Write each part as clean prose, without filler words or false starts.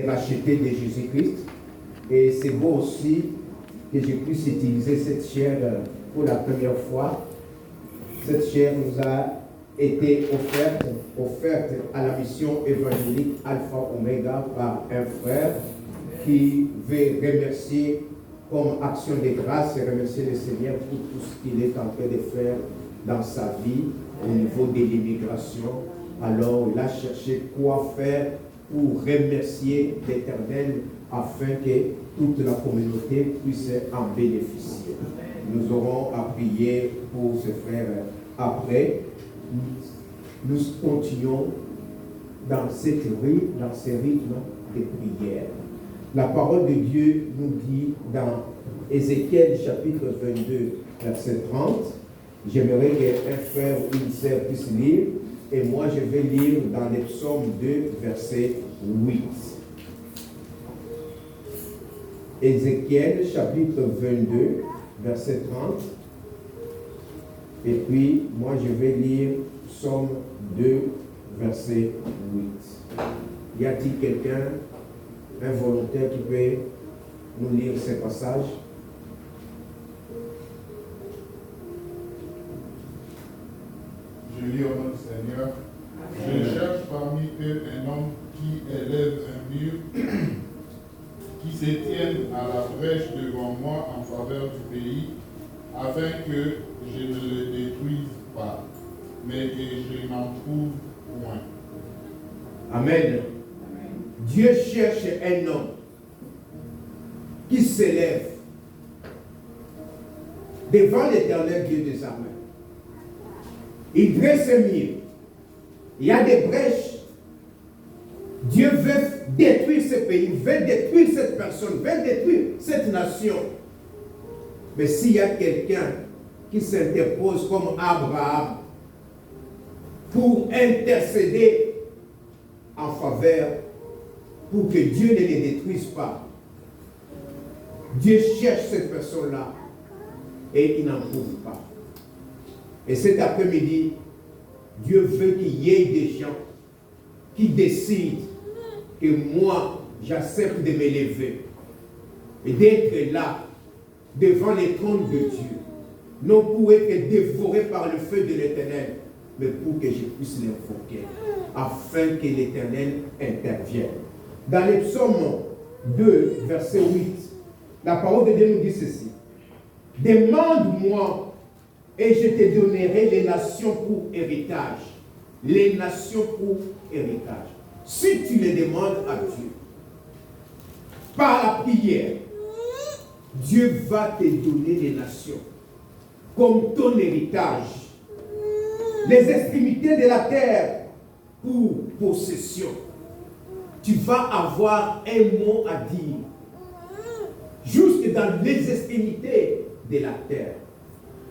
racheté de Jésus-Christ. Et c'est beau aussi que je puisse utiliser cette chair pour la première fois. Cette chair nous a été offerte à la mission évangélique Alpha Omega par un frère qui veut remercier comme action de grâce et remercier le Seigneur pour tout ce qu'il est en train de faire dans sa vie au niveau de l'immigration. Alors il a cherché quoi faire pour remercier l'Éternel afin que toute la communauté puisse en bénéficier. Nous aurons à prier pour ce frère après. Nous continuons dans ce rythme de prière. La parole de Dieu nous dit dans Ézéchiel chapitre 22, verset 30. J'aimerais qu'un frère ou une sœur puisse lire, et moi je vais lire dans les psaumes 2, verset 8. Ézéchiel chapitre 22, verset 30. Et puis, moi je vais lire psaume 2, verset 8. Y a-t-il quelqu'un, un volontaire qui peut nous lire ces passages? Je lis au nom du Seigneur. Je cherche parmi eux un homme qui élève un mur, qui se tienne à la brèche devant moi en faveur du pays, afin que je ne le détruise pas, mais que je n'en trouve point. Amen. Dieu cherche un homme qui s'élève devant l'Éternel Dieu des armées. Il dresse un mur. Il y a des brèches. Dieu veut détruire ce pays, veut détruire cette personne, veut détruire cette nation. Mais s'il y a quelqu'un qui s'interpose comme Abraham pour intercéder en faveur, pour que Dieu ne les détruise pas, Dieu cherche cette personne-là et il n'en trouve pas. Et cet après-midi, Dieu veut qu'il y ait des gens qui décident que moi, j'accepte de m'élever et d'être là, devant les trônes de Dieu, non pour être dévoré par le feu de l'Éternel, mais pour que je puisse l'invoquer, afin que l'Éternel intervienne. Dans les psaumes 2, verset 8, la parole de Dieu nous dit ceci. Demande-moi et je te donnerai les nations pour héritage. Les nations pour héritage. Si tu les demandes à Dieu, par la prière, Dieu va te donner les nations comme ton héritage. Les extrémités de la terre pour possession. Tu vas avoir un mot à dire. Jusque dans les extrémités de la terre.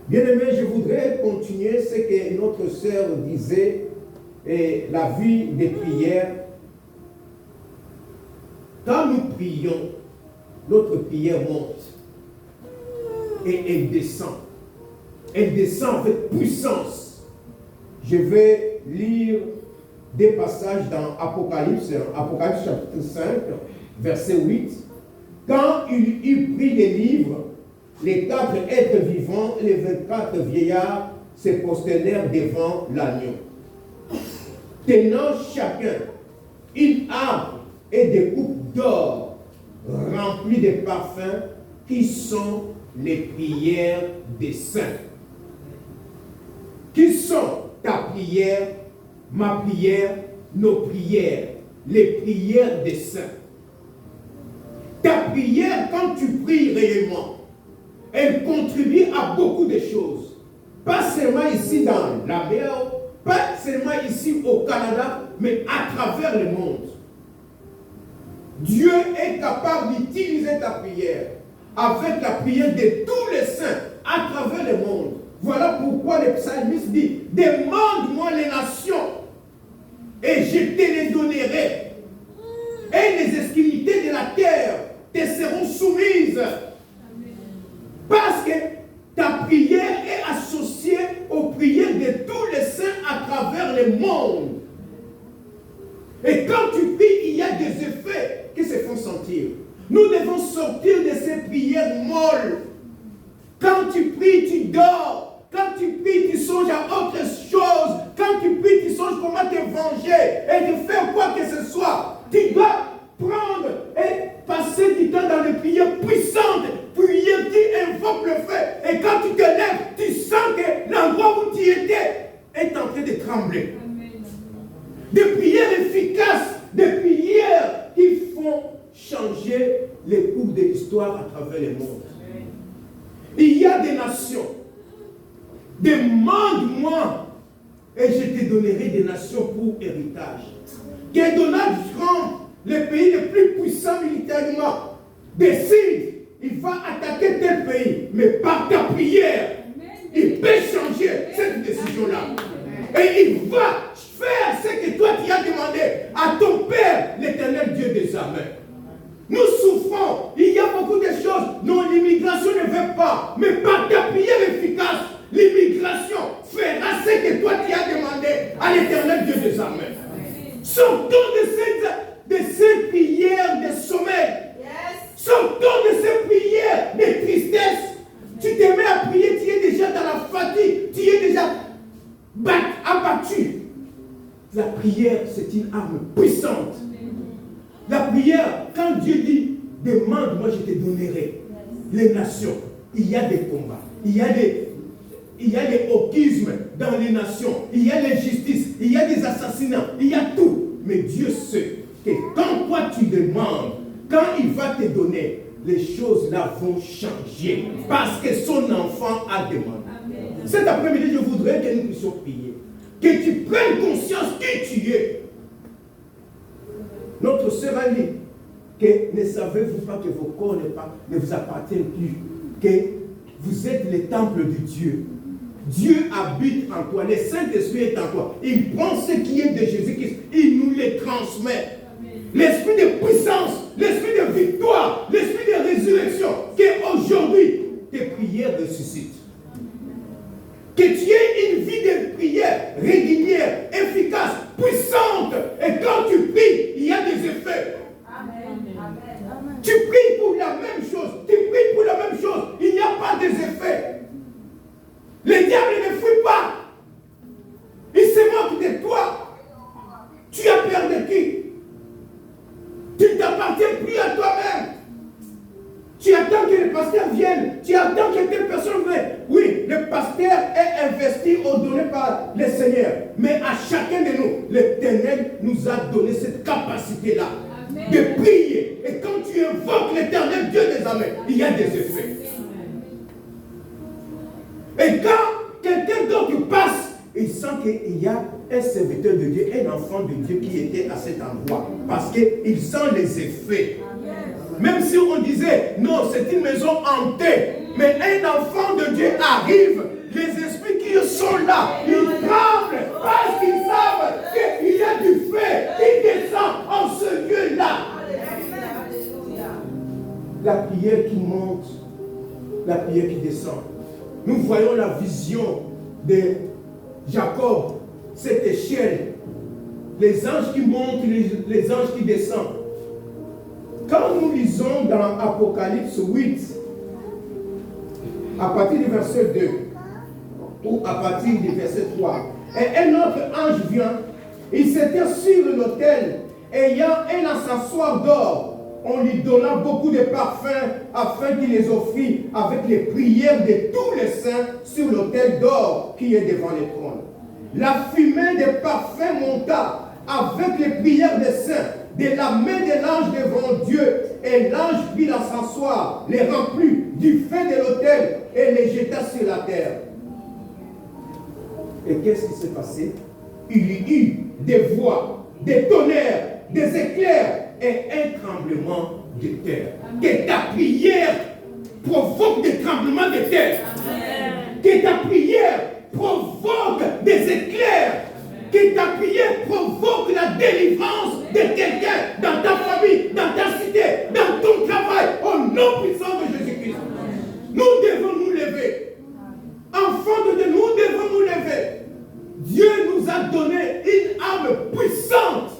Bien-aimé, je voudrais continuer ce que notre sœur disait, et la vie des prières. Quand nous prions, notre prière monte et elle descend. Elle descend avec puissance. Je vais lire des passages dans Apocalypse chapitre 5, verset 8. Quand il eut pris les livres, les 4 êtres vivants et les 24 vieillards se prosternèrent devant l'agneau, tenant chacun une harpe et des coupes d'or remplies de parfums qui sont les prières des saints. Qui sont ta prière, ma prière, nos prières, les prières des saints. Ta prière, quand tu pries réellement, elle contribue à beaucoup de choses. Pas seulement ici dans la mer, pas seulement ici au Canada, mais à travers le monde. Dieu est capable d'utiliser ta prière avec la prière de tous les saints à travers le monde. Voilà pourquoi le psalmiste dit, demande-moi les nations et je te les donnerai. Et les extrémités de la terre te seront soumises. Parce que ta prière est associée aux prières de tous les saints à travers le monde. Et quand tu pries, il y a des effets que sortir. Nous devons sortir de ces prières molles. Quand tu pries, tu dors. Quand tu pries, tu songes à autre chose. Quand tu pries, tu songes comment te venger et de faire quoi que ce soit. Tu dois prendre et passer du temps dans les prières puissantes, prières qui invoquent le feu. Et quand tu te lèves, tu sens que l'endroit où tu étais est en train de trembler. Des prières efficaces, des prières qui font changer les cours de l'histoire à travers le monde. Il y a des nations. Demande-moi et je te donnerai des nations pour héritage. Que Donald Trump, le pays le plus puissant militairement, décide, il va attaquer tel pays, mais par ta prière, il peut changer cette décision-là. Et il va faire ce que toi tu as demandé à ton Père, l'Éternel Dieu des armées. Nous souffrons, il y a beaucoup de choses dont l'immigration ne veut pas, mais par ta prière efficace, l'immigration fera ce que toi tu as demandé à l'Éternel Dieu des armées. Sortons de ces prières de sommeil. Sortons de ces prières de tristesse. Tu te mets à prier, tu es déjà dans la fatigue, tu es déjà abattu. La prière, c'est une arme puissante. La prière, quand Dieu dit, demande-moi, je te donnerai les nations. Il y a des combats, il y a des hawkismes dans les nations, il y a l'injustice, il y a des assassinats, il y a tout. Mais Dieu sait que quand toi tu demandes, quand il va te donner, les choses là vont changer. Parce que son enfant a demandé. Cet après-midi, je voudrais que nous puissions prier. Que tu prennes conscience qui tu es. Notre sœur a dit que ne savez-vous pas que vos corps ne vous appartiennent plus. Que vous êtes le temple de Dieu. Dieu habite en toi. Le Saint-Esprit est en toi. Il prend ce qui est de Jésus-Christ. Il nous le transmet. L'esprit de puissance, l'esprit de victoire, l'esprit de résurrection, qu'aujourd'hui, tes prières ressuscitent. Que tu aies une vie de prière régulière, efficace, puissante. Et quand tu pries, il y a des effets. Amen. Tu pries pour la même chose. Tu pries pour la même chose. Il n'y a pas des effets. Le diable ne fuit pas. Il se moque de toi. Tu as peur de qui? Tu ne t'appartiens plus à toi-même. Tu attends que le pasteur vienne. Tu attends que telle personne vienne. Oui, le pasteur est investi ou donné par le Seigneur. Mais à chacun de nous, l'Éternel nous a donné cette capacité-là de prier. Et quand tu invoques l'Éternel Dieu des armées, il y a des effets. Et quand quelqu'un d'autre passe, il sent qu'il y a un serviteur de Dieu, un enfant de Dieu qui était à cet endroit. Parce qu'il sent les effets. Même si on disait, non, c'est une maison hantée. Mais un enfant de Dieu arrive, les esprits qui sont là, ils tremblent parce qu'ils savent qu'il y a du feu qui descend en ce lieu-là. La prière qui monte, la prière qui descend. Nous voyons la vision de Jacob, cette échelle, les anges qui montent, les anges qui descendent. Quand nous lisons dans Apocalypse 8, à partir du verset 2, ou à partir du verset 3, et un autre ange vient, il s'était sur l'autel, ayant un accessoire d'or. On lui donna beaucoup de parfums afin qu'il les offrit avec les prières de tous les saints sur l'autel d'or qui est devant le trône. La fumée des parfums monta avec les prières des saints de la main de l'ange devant Dieu, et l'ange prit l'accessoire, les remplit du feu de l'autel et les jeta sur la terre. Et qu'est-ce qui s'est passé? Il y eut des voix, des tonnerres, des éclairs et un tremblement de terre. Que ta prière provoque des tremblements de terre. Amen. Que ta prière provoque des éclairs. Amen. Que ta prière provoque la délivrance de quelqu'un dans ta famille, dans ta cité, dans ton travail, au nom puissant de Jésus-Christ. Nous devons nous lever. Enfants de Dieu, nous devons nous lever. Dieu nous a donné une arme puissante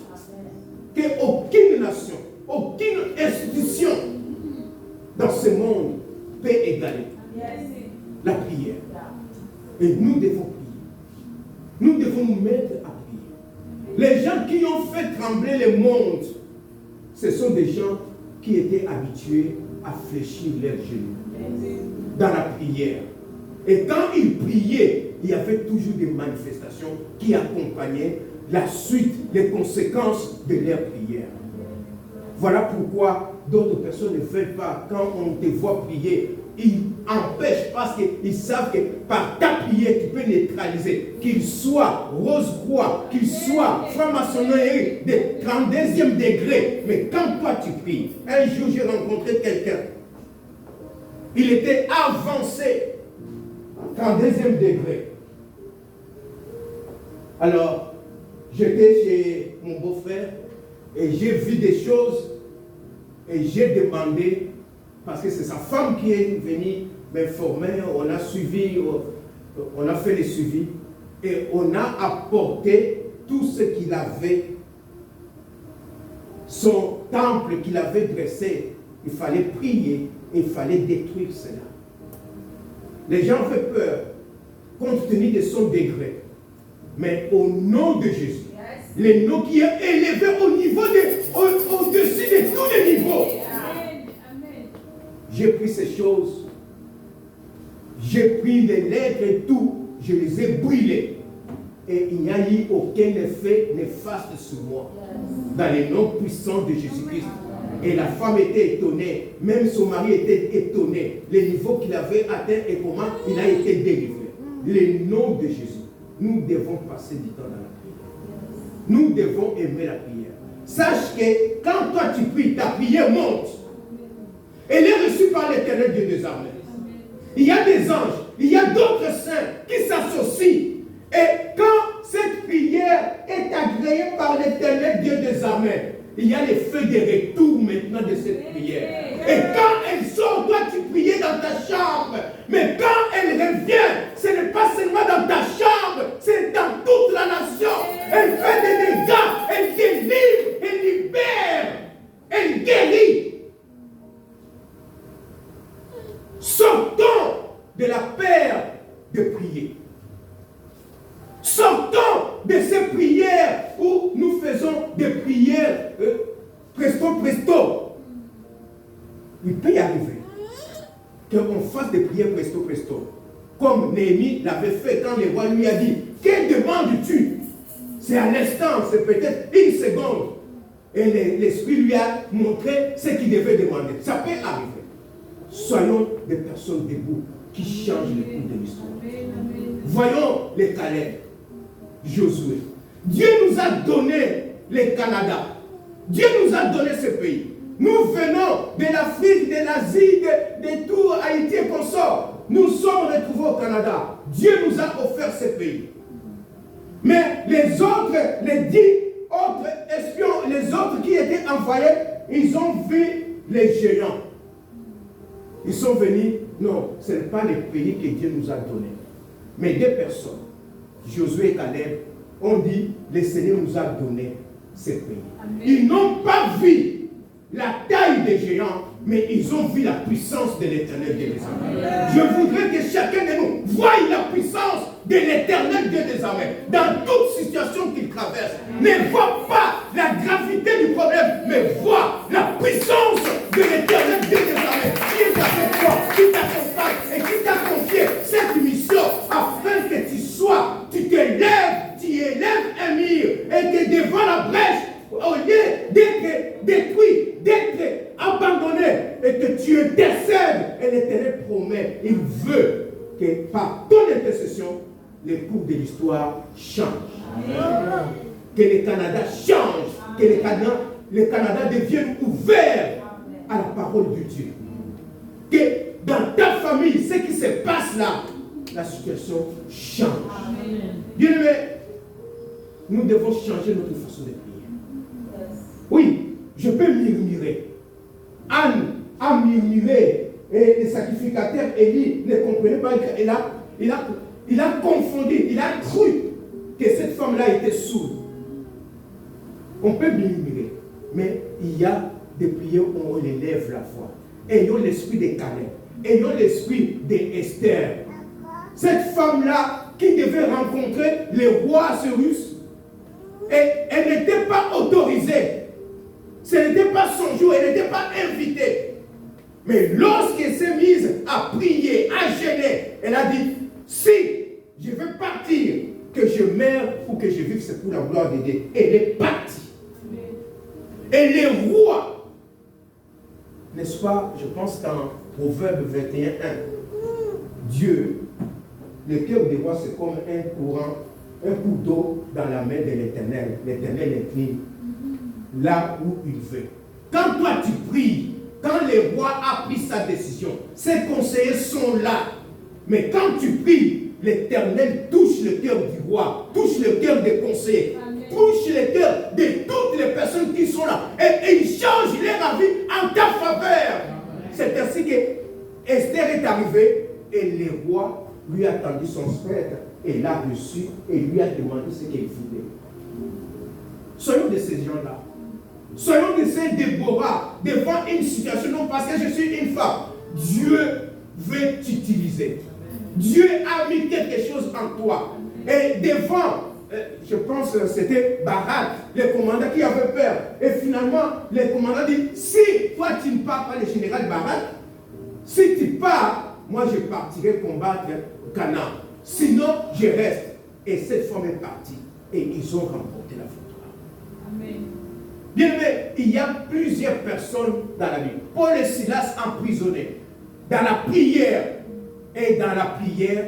qu'aucune nation, aucun aucune institution dans ce monde peut égaler la prière. Et nous devons prier. Nous devons nous mettre à prier. Les gens qui ont fait trembler le monde, ce sont des gens qui étaient habitués à fléchir leurs genoux dans la prière. Et quand ils priaient, il y avait toujours des manifestations qui accompagnaient la suite, les conséquences de leur prière. Voilà pourquoi d'autres personnes ne veulent pas, quand on te voit prier, ils empêchent parce qu'ils savent que par ta prière, tu peux neutraliser, qu'il soit Rose-Croix, qu'il soit franc-maçonnerie de 32e degré. Mais quand toi tu pries, un jour j'ai rencontré quelqu'un, il était avancé, 32e degré. Alors, j'étais chez mon beau-frère et j'ai vu des choses et j'ai demandé, parce que c'est sa femme qui est venue m'informer, on a suivi, on a fait les suivis et on a apporté tout ce qu'il avait, son temple qu'il avait dressé. Il fallait prier et il fallait détruire cela. Les gens ont fait peur compte tenu de son degré. Mais au nom de Jésus, le nom qui est élevé au-dessus de tous les niveaux. J'ai pris ces choses, j'ai pris les lettres et tout, je les ai brûlées. Et il n'y a eu aucun effet néfaste sur moi. Dans le nom puissant de Jésus-Christ. Et la femme était étonnée, même son mari était étonné. Le niveau qu'il avait atteint et comment il a été délivré. Le nom de Jésus. Nous devons passer du temps dans la prière. Nous devons aimer la prière. Sache que quand toi tu pries, ta prière monte. Elle est reçue par l'Éternel Dieu des armées. Il y a des anges, il y a d'autres saints qui s'associent. Et quand cette prière est agréée par l'Éternel Dieu des armées, il y a les feux de retour maintenant de cette prière. Et quand elle sort, toi tu priais dans ta chambre. Mais quand elle revient, ce n'est pas seulement dans ta chambre, c'est dans toute la nation. Elle fait des dégâts, elle délivre, elle libère, elle guérit. Sortons de la peur de prier. Sortons de ces prières où nous faisons des prières presto. Il peut y arriver qu'on fasse des prières presto. Comme Néhémie l'avait fait quand le roi lui a dit, que demandes-tu? C'est à l'instant, c'est peut-être une seconde. Et l'Esprit lui a montré ce qu'il devait demander. Ça peut arriver. Soyons des personnes debout qui changent le cours de l'histoire. Voyons les Caleb, Josué. Dieu nous a donné le Canada. Dieu nous a donné ce pays. Nous venons de l'Afrique, de l'Asie, de tout Haïti et consorts. Nous sommes retrouvés au Canada. Dieu nous a offert ce pays. Mais les autres, les 10 autres espions, les autres qui étaient envoyés, ils ont vu les géants. Ils sont venus, non, ce n'est pas le pays que Dieu nous a donné. Mais deux personnes, Josué et Caleb, ont dit, le Seigneur nous a donné ce pays. Amen. Ils n'ont pas vu la taille des géants, mais ils ont vu la puissance de l'Éternel Dieu des armées. Je voudrais que chacun de nous voie la puissance de l'Éternel Dieu des armées dans toute situation qu'il traverse. Ne vois pas la gravité du problème, mais vois la puissance de l'Éternel Dieu des armées qui est avec toi, qui t'accompagne et qui t'a confié cette mission afin que tu t'élèves, tu élèves un mur et que devant la brèche, au lieu d'être détruit, d'être abandonné et que tu intercèdes, et l'Éternel promet, il veut que par ton intercession, le cours de l'histoire change. Amen. Que le Canada change, que le Canada devienne ouvert à la parole de Dieu. Que dans ta famille, ce qui se passe là, la situation change. Bien aimé, nous devons changer notre façon de prier. Oui, je peux murmurer. Anne a murmuré et le sacrificateur Élie ne comprenait pas. Il a confondu, il a cru que cette femme-là était sourde. On peut murmurer, mais il y a de prier où on élève la foi. Ayons l'esprit de Caleb. Ayons l'esprit d'Esther. Cette femme-là qui devait rencontrer le roi Cyrus, et elle n'était pas autorisée. Ce n'était pas son jour, elle n'était pas invitée. Mais lorsqu'elle s'est mise à prier, à gêner, elle a dit, si je veux partir, que je meure ou que je vive, c'est pour la gloire de Dieu. Elle est partie. Et les rois, n'est-ce pas, je pense qu'en Proverbe 21, Dieu, le cœur des rois, c'est comme un courant, un coup d'eau dans la main de l'Éternel. L'Éternel incline là où il veut. Quand toi tu pries, quand le roi a pris sa décision, ses conseillers sont là. Mais quand tu pries, l'Éternel touche le cœur du roi, touche le cœur des conseillers, touche le cœur de toutes les personnes qui sont là. Et il change leur vie en ta faveur. C'est ainsi que Esther est arrivée et le roi lui a tendu son spectre et l'a reçu et lui a demandé ce qu'il voulait. Soyons de ces gens-là. Soyons de ces Déborah devant une situation, non parce que je suis une femme. Dieu veut t'utiliser. Dieu a mis quelque chose en toi. Et devant, je pense que c'était Barak, le commandant qui avait peur. Et finalement, le commandant dit, si toi tu ne pars pas, le général Barak, si tu pars, moi je partirai combattre Canaan. Sinon, je reste. Et cette femme est partie. Et ils ont remporté la victoire. Amen. Bien aimé, il y a plusieurs personnes dans la Bible. Paul et Silas emprisonnés. Dans la prière. Et dans la prière,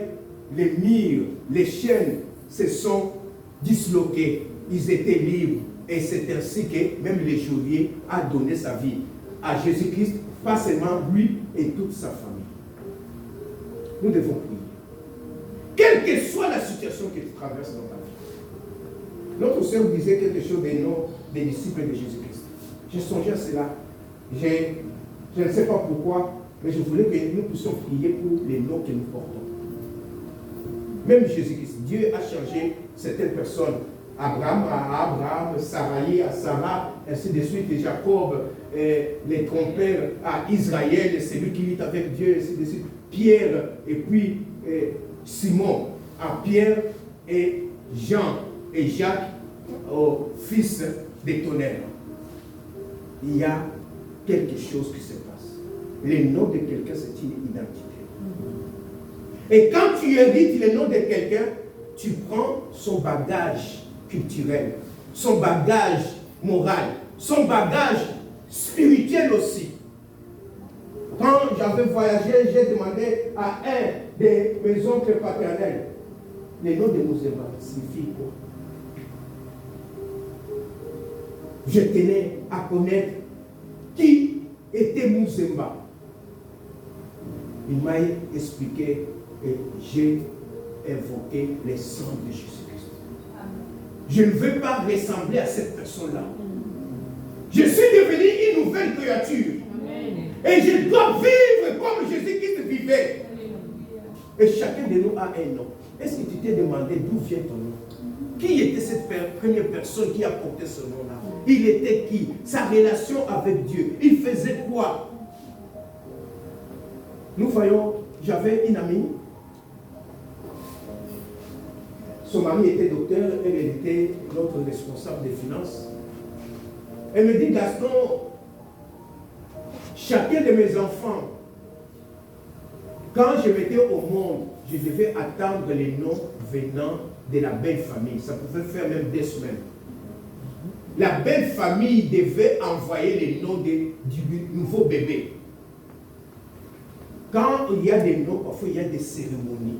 les murs, les chaînes se sont disloqués. Ils étaient libres. Et c'est ainsi que même le geôlier a donné sa vie à Jésus-Christ, pas seulement lui et toute sa famille. Nous devons prier. Quelle que soit la situation que tu traverses dans ta vie. Notre sœur disait quelque chose des noms des disciples de Jésus-Christ. J'ai songé à cela. Je ne sais pas pourquoi, mais je voulais que nous puissions prier pour les noms que nous portons. Même Jésus-Christ, Dieu a changé certaines personnes. Abraham à Abraham, Saraï à Sarah, ainsi de suite, et Jacob, les trompeurs à Israël, celui qui vit avec Dieu, ainsi de suite. Pierre, et puis Simon à Pierre, et Jean et Jacques au fils des tonnerres. Il y a quelque chose qui se passe. Le nom de quelqu'un, c'est une identité. Et quand tu hérites le nom de quelqu'un, tu prends son bagage culturel, son bagage moral, son bagage spirituel aussi. Quand j'avais voyagé, j'ai demandé à un de mes oncles paternels, le nom de Mouzemba signifie quoi? Je tenais à connaître qui était Mouzemba. Il m'a expliqué et j'ai invoqué le sang de Jésus-Christ. Je ne veux pas ressembler à cette personne-là. Je suis devenu une nouvelle créature. Et je dois vivre comme Jésus-Christ vivait. Et chacun de nous a un nom. Est-ce que tu t'es demandé d'où vient ton nom? Qui était cette première personne qui a porté ce nom-là? Il était qui? Sa relation avec Dieu. Il faisait quoi? Nous voyons, j'avais une amie. Son mari était docteur, elle était notre responsable des finances. Elle me dit, Gaston, chacun de mes enfants, quand je mettais au monde, je devais attendre les noms venant de la belle famille. Ça pouvait faire même 2 semaines. La belle famille devait envoyer les noms du nouveau bébé. Quand il y a des noms, parfois il y a des cérémonies.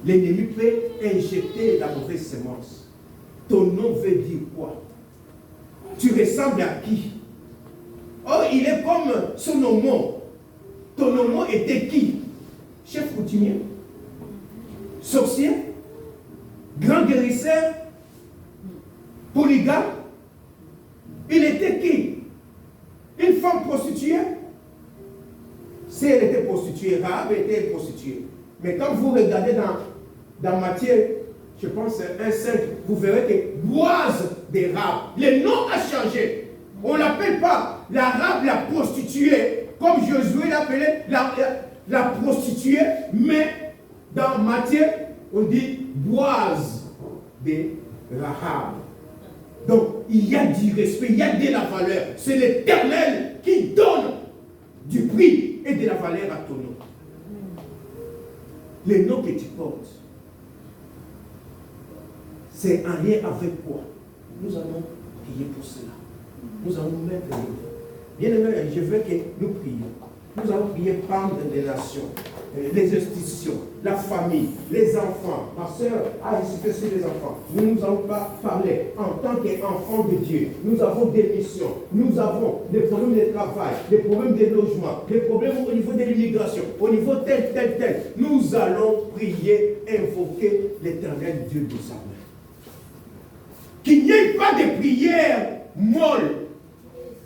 L'ennemi peut injecter la mauvaise semence. Ton nom veut dire quoi? Tu ressembles à qui? Oh, il est comme son nom. Ton nom était qui? Chef coutumier? Sorcier? Grand guérisseur? Polygame? Il était qui? Une femme prostituée? Si elle était prostituée, Rahab était prostituée. Mais quand vous regardez dans Matthieu, je pense 1,5, vous verrez que Boaz de Rahab, le nom a changé. On ne l'appelle pas l'arabe, la prostituée, comme Josué l'appelait la prostituée, mais dans Matthieu, on dit Boaz de Rahab. Donc, il y a du respect, il y a de la valeur. C'est l'Éternel qui donne du prix et de la valeur à ton nom. Les noms que tu portes, c'est en lien avec quoi? Nous allons prier pour cela. Nous allons mettre les noms. Bien aimé, je veux que nous prions. Nous allons prier par les nations, les institutions, la famille, les enfants. Ma soeur a insisté sur les enfants. Nous ne allons pas parler en tant qu'enfants de Dieu. Nous avons des missions. Nous avons des problèmes de travail, des problèmes de logement, des problèmes au niveau de l'immigration, au niveau tel. Nous allons prier, invoquer l'Éternel Dieu des armées. Qu'il n'y ait pas de prières molles,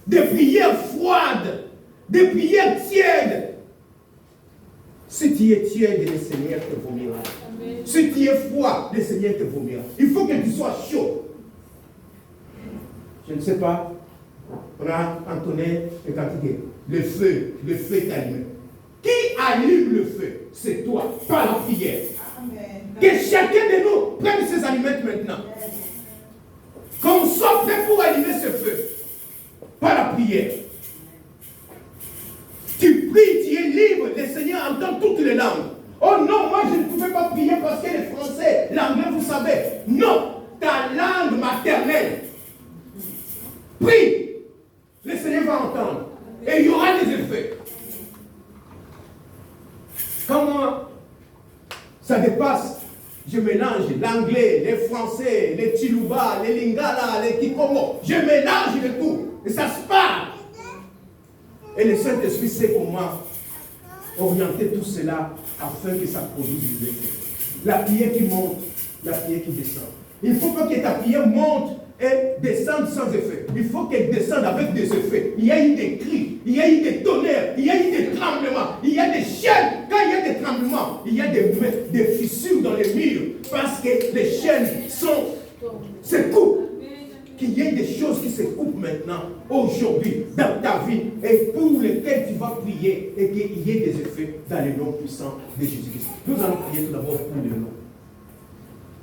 de prières froides, des prières tièdes. Si tu es tiède, le Seigneur te vomira. Si tu es froid, le Seigneur te vomira. Il faut que tu sois chaud. Je ne sais pas, on a entonné une quantité. Le feu est allumé. Qui allume le feu? C'est toi, par la prière. Amen. Que chacun de nous prenne ses allumettes maintenant. Qu'on soit prêt pour allumer ce feu. Par la prière. Tu pries, tu es libre, le Seigneur entend toutes les langues. Oh non, moi je ne pouvais pas prier parce que les Français, l'anglais, vous savez. Non, ta langue maternelle. Prie, le Seigneur va entendre. Et il y aura des effets. Comment ça dépasse? Je mélange l'anglais, les français, les Chiluba, les Lingala, les Kikomo. Je mélange le tout. Et ça se parle. Et le Saint-Esprit sait comment orienter tout cela afin que ça produise des effets. La prière qui monte, la prière qui descend. Il ne faut pas que ta prière monte et descende sans effet. Il faut qu'elle descende avec des effets. Il y a eu des cris, il y a eu des tonnerres, il y a eu des tremblements, il y a des chaînes. Quand il y a des tremblements, il y a des fissures dans les murs parce que les chaînes se coupent. Qu'il y ait des choses qui se coupent maintenant, aujourd'hui, dans ta vie, et pour lesquelles tu vas prier, et qu'il y ait des effets dans le nom puissant de Jésus-Christ. Nous allons prier tout d'abord pour le nom.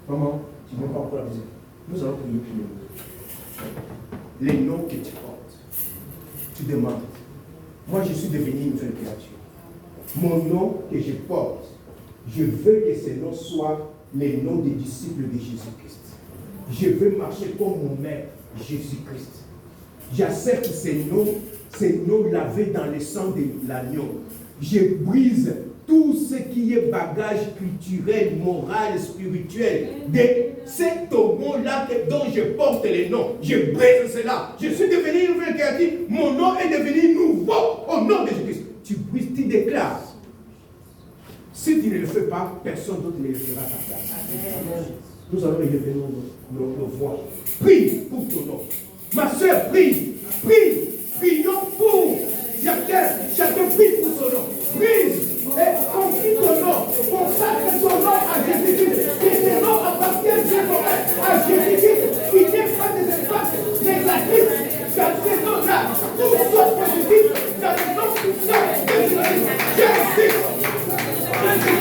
Maman, tu ne veux pas encore la visite. Nous allons prier pour le nom. Les noms que tu portes. Tu demandes. Moi, je suis devenu une nouvelle créature. Mon nom que je porte, je veux que ce nom soit les noms des disciples de Jésus-Christ. Je veux marcher comme mon maître, Jésus-Christ. J'accepte ces noms lavés dans le sang de l'agneau. Je brise tout ce qui est bagage culturel, moral, spirituel. C'est au nom-là dont je porte les noms. Je brise cela. Je suis devenu une nouvelle créature. Mon nom est devenu nouveau au nom de Jésus-Christ. Tu brises, tu déclares. Si tu ne le fais pas, personne d'autre ne le fera à ta place. Amen. Nous allons élever nos voix. Prie pour ton nom. Ma soeur, prie. Prions pour chacun prie pour son nom. Prie et confie ton nom. Consacre ton nom à Jésus-Christ. Que ce nom appartienne à Jésus-Christ. Il n'y a pas des espaces négatifs dans ces noms-là. Tout soit positif dans le nom puissant de Jésus-Christ. Jésus-Christ. Merci.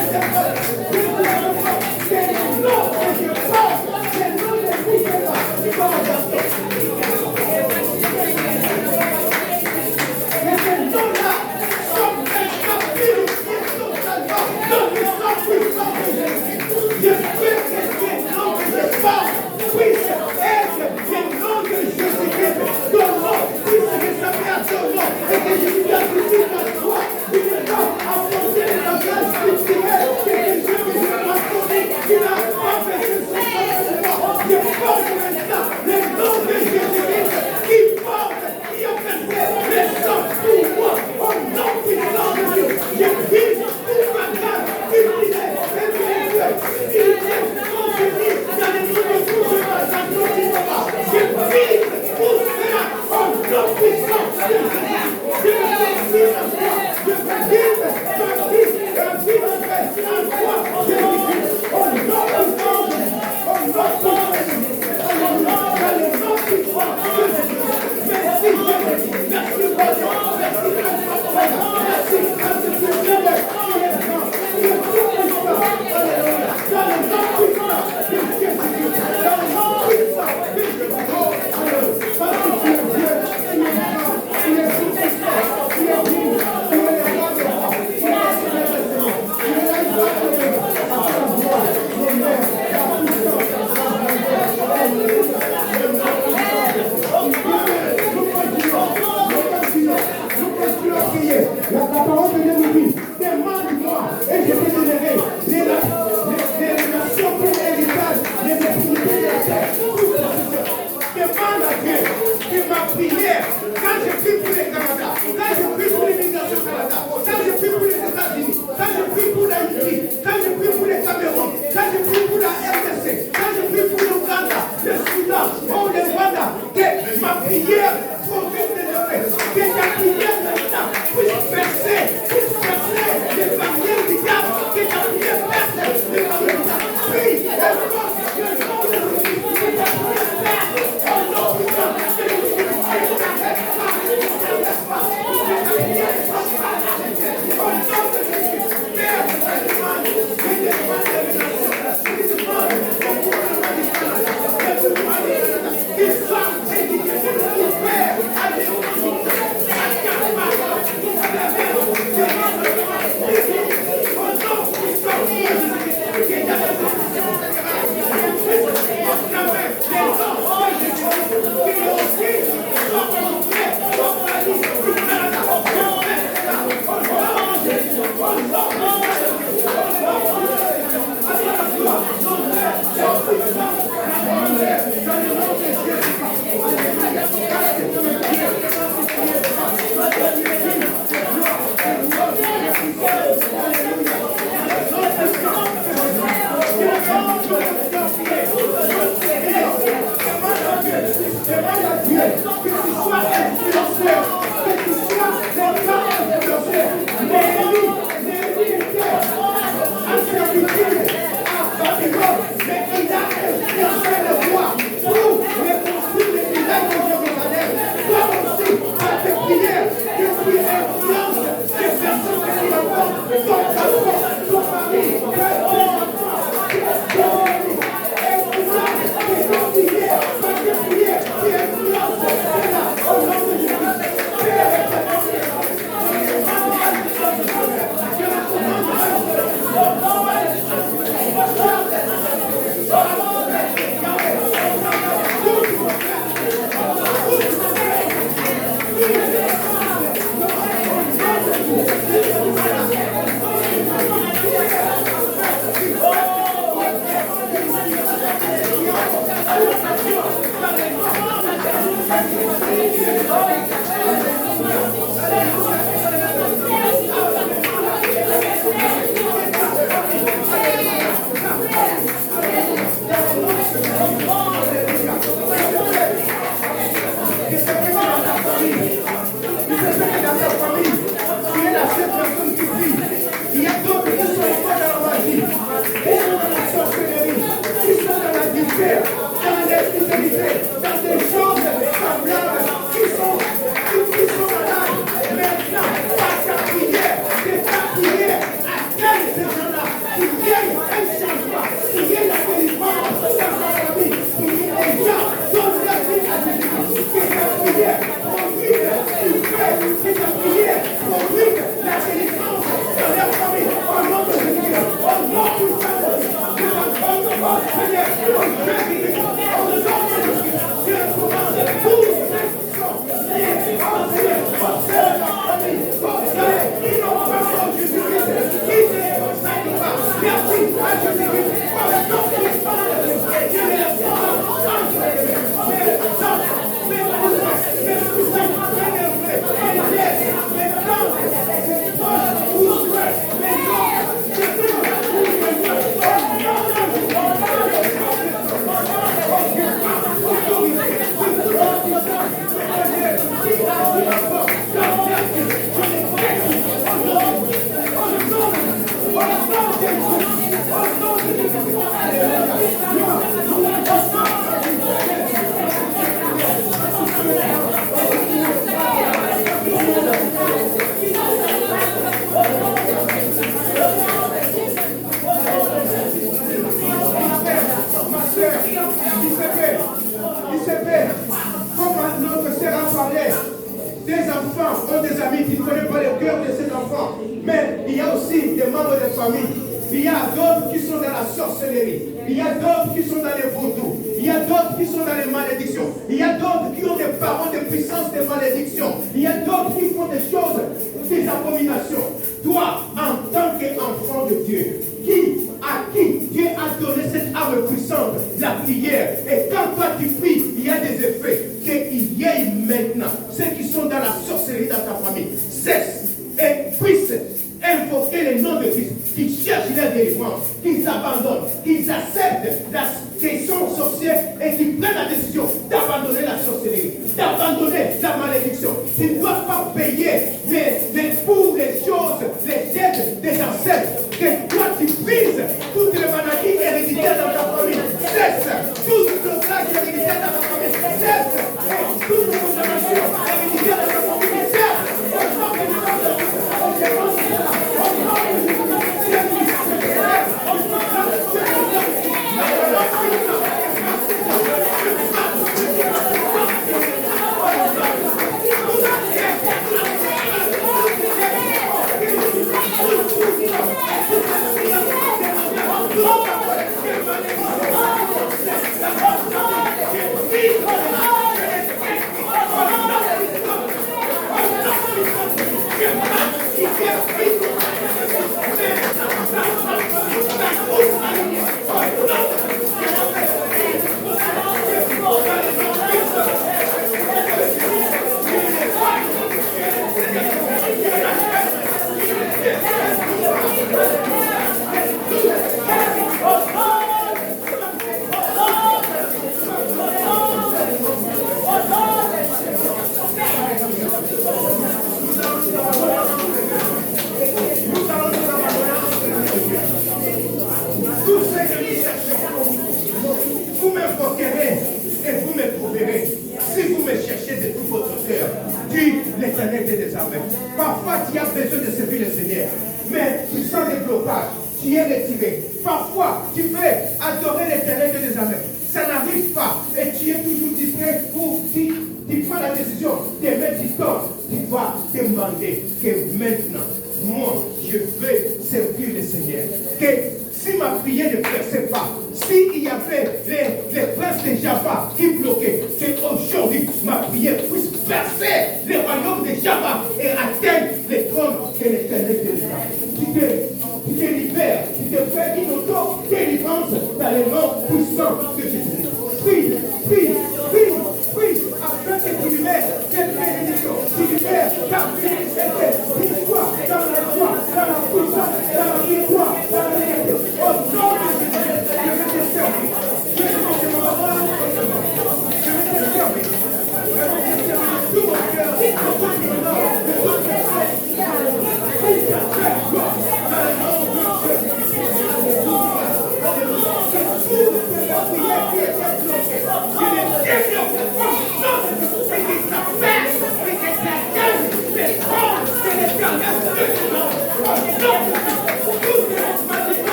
Prie, afin que tu lui mettes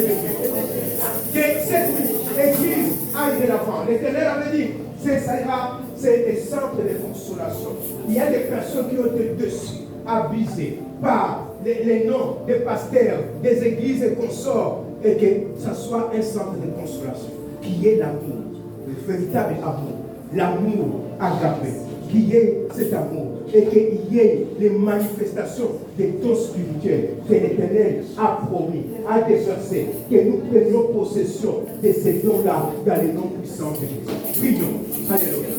bien-aimés de Dieu. Que cette église aille de l'avant. L'Éternel avait dit, c'est des centres de consolation. Il y a des personnes qui ont été dessus, abusées par les noms des pasteurs, des églises et consorts, et que ça soit un centre de consolation, qui est l'amour, le véritable amour, l'amour agapé, qui est cet amour, et qu'il y ait les manifestations des dons spirituels que l'Éternel a promis, a déversé, que nous prenions possession de ces dons-là dans les noms puissants de Jésus. Prions. Alléluia.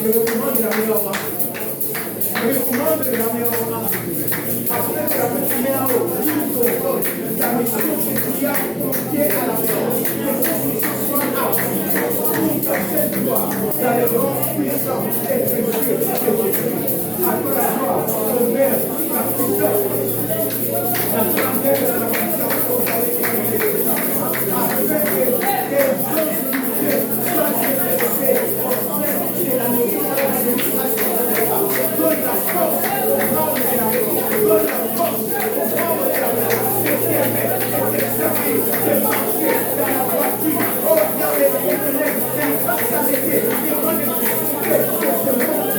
Je vous demande la meilleure marche. Je vous demande la meilleure marche. Après que la première eau, la mission que tu as confiée à la mort, que ce soit pour ta cette gloire, dans les noms puissants et précieux de Jésus. À toi la gloire, l'honneur, la puissance, la grandeur de la puissance, afin que les dons spirituels soient développés au sein de la nourriture. Donne la force au membre de la maison. Donne la force au membre de la maison. De s'aimer, de s'exercer, de marcher dans la voiture. Oh, dans les éternels, des grâces à l'été, des bonnes études, de ce monde,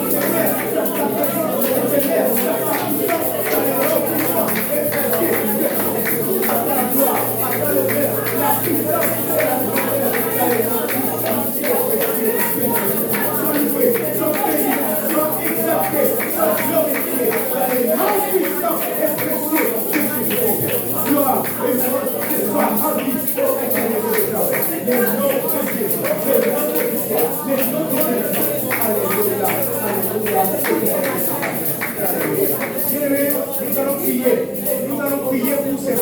de mère, de sa présence, de mère, de sa puissance, dans les noms puissants, et presque, à ta gloire, à ta honneur, la puissance et la grandeur, dans les noms puissants, et presque, sois loué, sois béni, sois exalté, sois glorifié, dans les noms puissants et précieux de Jésus. Gloire et force, sois rendu au éternel de l'État. Les noms de Jésus, les noms de l'histoire, les noms de Jésus. Alléluia, alléluia. Bien-aimés, nous allons prier pour ces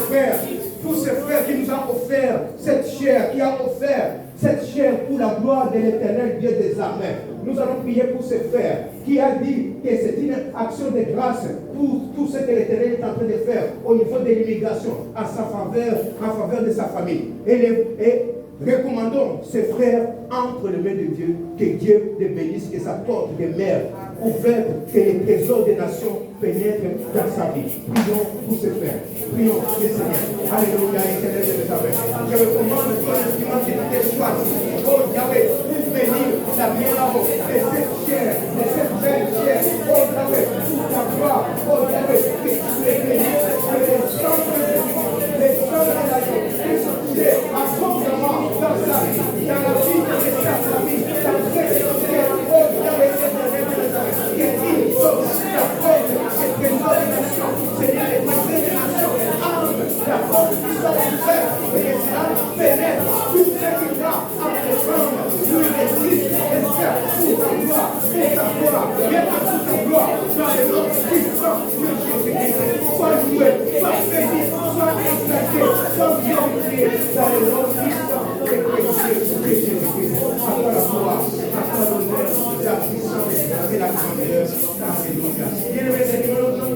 frères qui nous ont offert cette chair, qui a offert cette chair pour la gloire de l'Éternel Dieu des armées. Nous allons prier pour ces frères qui a dit que c'est une action de grâce pour tout ce que l'Éternel est en train de faire au niveau de l'immigration, en faveur de sa famille. Et recommandons ces frères entre les mains de Dieu, que Dieu les bénisse, que sa porte de mer ouverte, que les trésors des nations pénètrent dans sa vie. Prions pour ces frères. Prions le Seigneur. Alléluia, Éternel de l'État. Je recommande ton instrument qui nous choisi. Oh Yahweh, pour bénir la mienne de cette chair, de cette belle chair. Oh Yahweh, pour ta gloire. Oh Yahweh, que tu les bénisses, que les centres de Dieu, les centres de la vie, que ce qui est abondamment dans sa vie, dans la vie de sa famille, dans cette société. Oh Yahweh, Éternel de l'État. Qu'il sauve la porte, c'est que nos nations, c'est les pensées des nations, entre la porte qui soit ouverte, et que cela pénètre tout ce qui va entreprendre, nous résiste, et faire pour ta gloire, viens à toute ta gloire, dans les noms puissants de Jésus-Christ. Sois loué, sois béni, sois exalté, sois glorifié, dans les noms puissants et précieux de Jésus-Christ. À toi la gloire, à toi l'honneur, la puissance et la grandeur. Alléluia. Bien-aimés,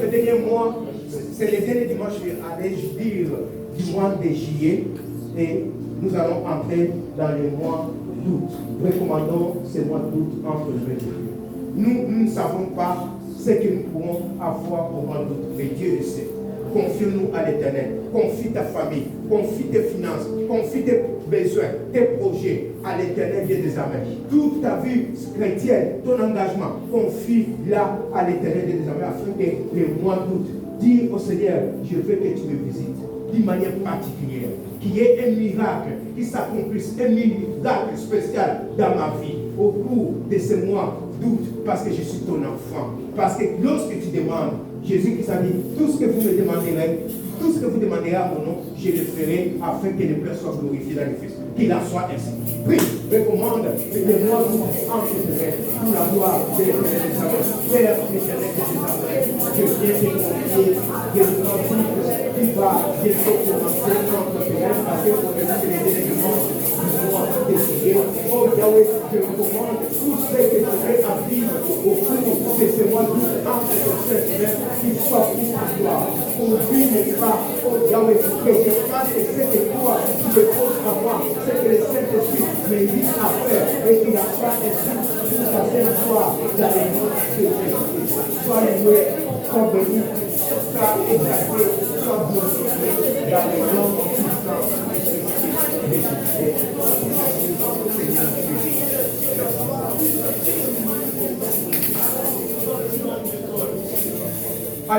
le dernier mois, c'est le dernier dimanche, allez dire du mois de juillet, et nous allons entrer dans le mois d'août. Recommandons ce mois d'août entre les deux. Nous ne savons pas ce que nous pourrons avoir au mois d'août, mais Dieu le sait. Confie-nous à l'Éternel, confie ta famille, confie tes finances, confie tes besoins, tes projets à l'Éternel Dieu des armées. Toute ta vie chrétienne, ton engagement, confie-la à l'Éternel Dieu des armées afin que le mois d'août, dis au Seigneur, je veux que tu me visites d'une manière particulière, qu'il y ait un miracle qui s'accomplisse, un miracle spécial dans ma vie au cours de ce mois d'août, parce que je suis ton enfant. Parce que lorsque tu demandes, Jésus-Christ a dit, tout ce que vous me demanderez, tout ce que vous demanderez à mon nom, je le ferai afin que le Père soit glorifié dans le Fils. Qu'il en soit ainsi. Prie, recommande que le mois d'août entre tes mains pour la gloire de l'Éternel des armées. Père éternel des armées, je viens te confier des principes qui va bientôt commencer contre tes mains parce qu'on est dans les éléments du mois de juillet. Oh Yahweh, je recommande tout ce que je vais à vivre au cours de ce mois d'août entre tes mains qui soit pour ta gloire. Conduis-moi pas, oh Yahweh, que je fasse ce que toi tu me poses à moi, ce que le Saint-Esprit me dit à faire et qu'il a fait ainsi pour ta belle gloire dans les noms de Jésus. Sois loué, sois béni, sois exalté, sois glorifié dans les noms puissants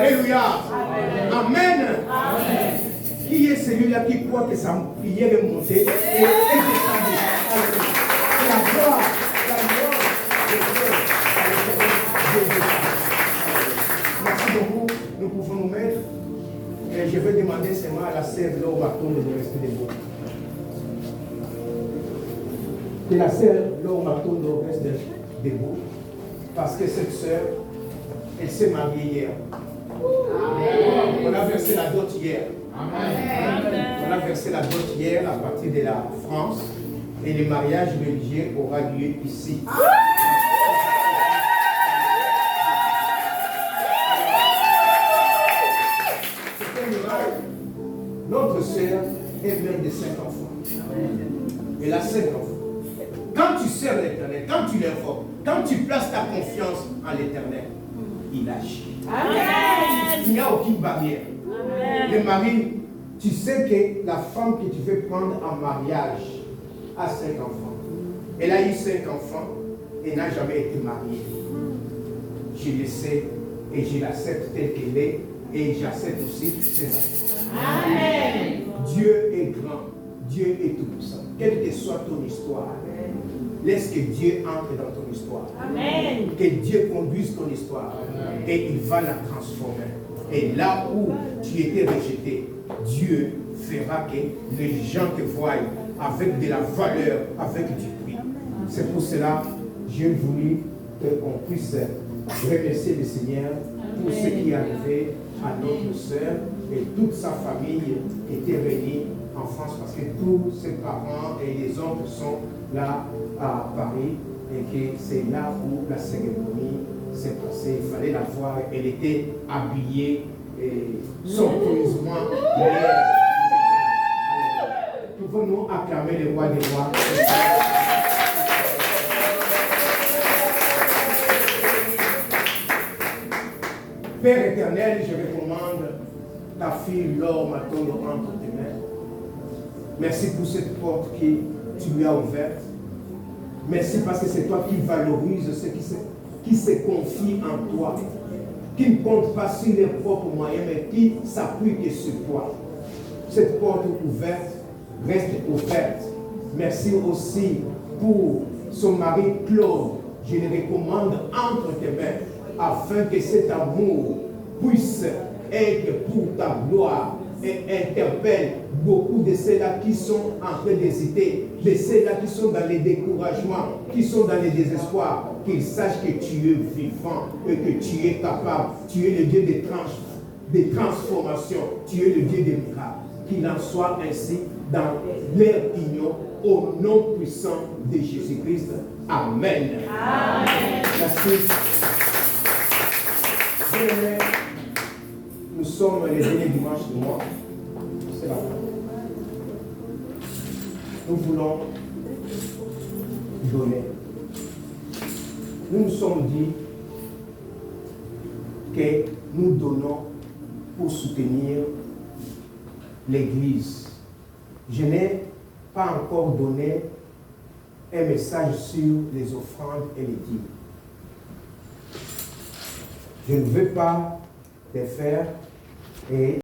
Alléluia. Amen. Qui est celui-là qui croit que sa prière est montée et est descendue? C'est la gloire de Dieu. Merci beaucoup. Nous pouvons nous mettre. Et je vais demander seulement à la sœur Laure Marton de rester debout. Que la sœur Laure Marton reste debout. Parce que cette sœur, elle s'est mariée hier. On a versé la dot hier. On a versé la dot hier à partir de la France. Et le mariage religieux aura lieu ici. C'est un miracle. Notre sœur est mère de 5 enfants. Elle a 5 enfants. Quand tu sers l'Éternel, quand tu l'invoques, quand tu places ta confiance en l'Éternel, il agit. Amen. Il n'y a aucune barrière. Amen. Le mari, tu sais que la femme que tu veux prendre en mariage a 5 enfants. Elle a eu 5 enfants et n'a jamais été mariée. Je le sais et je l'accepte telle qu'elle est et j'accepte aussi ses enfants. Amen. Dieu est grand. Dieu est tout-puissant. Quelle que soit ton histoire, laisse que Dieu entre dans ton histoire. Amen. Que Dieu conduise ton histoire. Amen. Et il va la transformer. Et là où tu étais rejeté, Dieu fera que les gens te voient avec de la valeur, avec du prix. C'est pour cela que j'ai voulu qu'on puisse remercier le Seigneur pour ce qui est arrivé à notre sœur et toute sa famille était réunie en France parce que tous ses parents et les oncles sont là à Paris et que c'est là où la cérémonie s'est passée. Il fallait la voir. Elle était habillée et somptueusement. Pouvons-nous acclamer le roi des rois? Père éternel, je recommande ta fille Laure Matondo entre tes mains. Merci pour cette porte que tu lui as ouverte. Merci parce que c'est toi qui valorise ceux qui se confient en toi, qui ne comptent pas sur leurs propres moyens, mais qui s'appuient que sur toi. Cette porte ouverte reste ouverte. Merci aussi pour son mari Claude. Je le recommande entre tes mains afin que cet amour puisse être pour ta gloire et interpelle beaucoup de ceux-là qui sont en train d'hésiter, de ceux-là qui sont dans les découragements, qui sont dans les désespoirs, qu'ils sachent que tu es vivant et que tu es capable. Tu es le Dieu des transformations, tu es le Dieu des miracles. Qu'il en soit ainsi dans leur union au nom puissant de Jésus-Christ. Amen. Amen. Merci. Nous sommes les derniers dimanches du mois. C'est la fin. Nous voulons donner. Nous nous sommes dit que nous donnons pour soutenir l'Église. Je n'ai pas encore donné un message sur les offrandes et les dîmes. Je ne veux pas les faire et